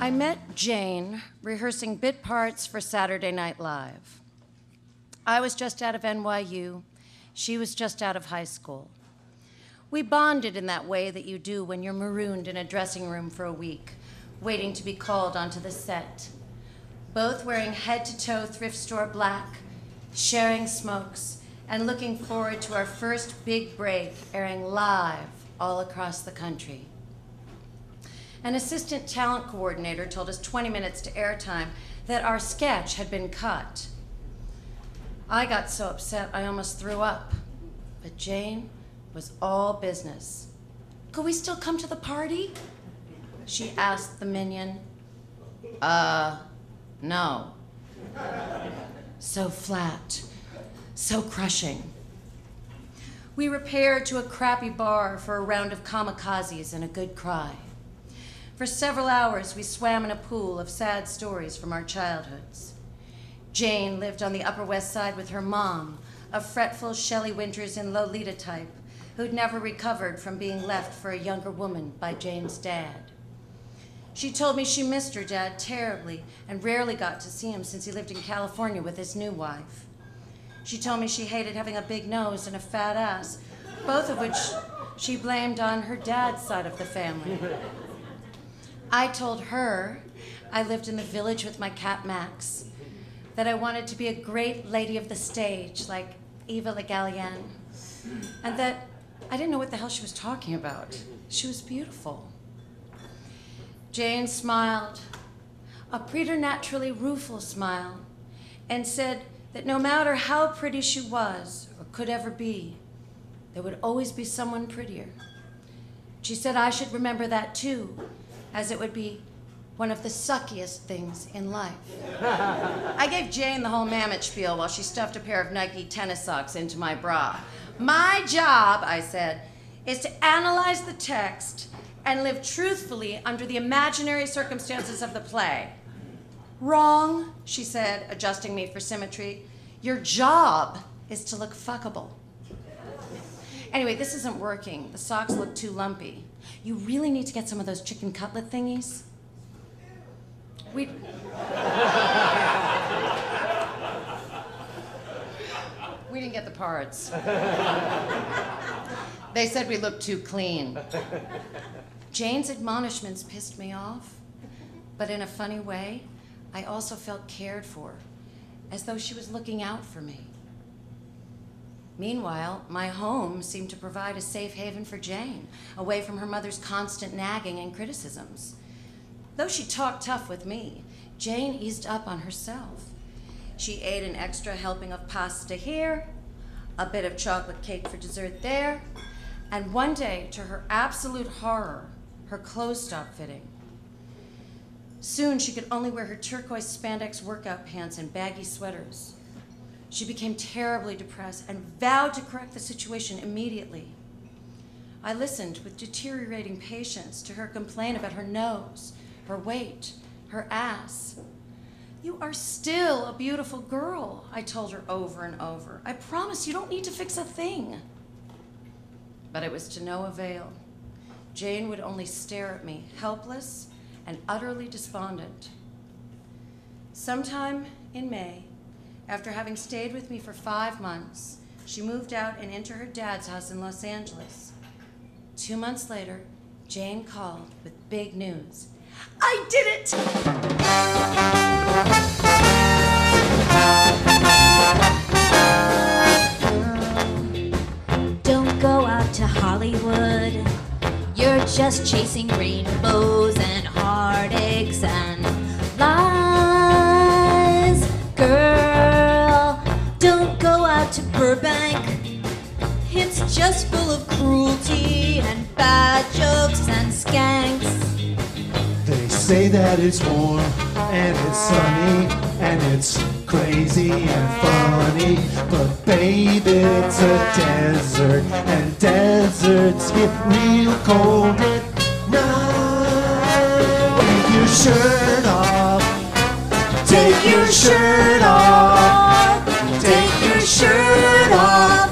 I met Jane rehearsing bit parts for Saturday Night Live. I was just out of NYU. She was just out of high school. We bonded in that way that you do when you're marooned in a dressing room for a week, waiting to be called onto the set. Both wearing head-to-toe thrift store black, sharing smokes, and looking forward to our first big break airing live all across the country. An assistant talent coordinator told us 20 minutes to airtime that our sketch had been cut. I got so upset I almost threw up, but Jane was all business. Could we still come to the party? She asked the minion. No. So flat, so crushing. We repaired to a crappy bar for a round of kamikazes and a good cry. For several hours, we swam in a pool of sad stories from our childhoods. Jane lived on the Upper West Side with her mom, a fretful Shelley Winters in Lolita type, who'd never recovered from being left for a younger woman by Jane's dad. She told me she missed her dad terribly and rarely got to see him since he lived in California with his new wife. She told me she hated having a big nose and a fat ass, both of which she blamed on her dad's side of the family. I told her I lived in the Village with my cat Max, that I wanted to be a great lady of the stage like Eva Le Gallienne, and that I didn't know what the hell she was talking about. She was beautiful. Jane smiled, a preternaturally rueful smile, and said that no matter how pretty she was or could ever be, there would always be someone prettier. She said I should remember that too, as it would be one of the suckiest things in life. I gave Jane the whole Mammoth spiel while she stuffed a pair of Nike tennis socks into my bra. My job, I said, is to analyze the text and live truthfully under the imaginary circumstances of the play. Wrong, she said, adjusting me for symmetry. Your job is to look fuckable. Anyway, this isn't working. The socks look too lumpy. You really need to get some of those chicken cutlet thingies. We didn't get the parts. They said we looked too clean. Jane's admonishments pissed me off, but in a funny way, I also felt cared for, as though she was looking out for me. Meanwhile, my home seemed to provide a safe haven for Jane, away from her mother's constant nagging and criticisms. Though she talked tough with me, Jane eased up on herself. She ate an extra helping of pasta here, a bit of chocolate cake for dessert there, and one day, to her absolute horror, her clothes stopped fitting. Soon, she could only wear her turquoise spandex workout pants and baggy sweaters. She became terribly depressed and vowed to correct the situation immediately. I listened with deteriorating patience to her complain about her nose, her weight, her ass. You are still a beautiful girl, I told her over and over. I promise you don't need to fix a thing. But it was to no avail. Jane would only stare at me, helpless and utterly despondent. Sometime in May, after having stayed with me for 5 months, she moved out and into her dad's house in Los Angeles. 2 months later, Jane called with big news. I did it! Don't go out to Hollywood. You're just chasing rainbows and heartaches and lies. Girl, don't go out to Burbank. It's just full of cruelty and bad jokes and skanks. They say that it's warm and it's sunny and it's crazy and funny, but babe, it's a desert and deserts get real cold at night. Take your shirt off. Take your shirt off. Take your shirt off.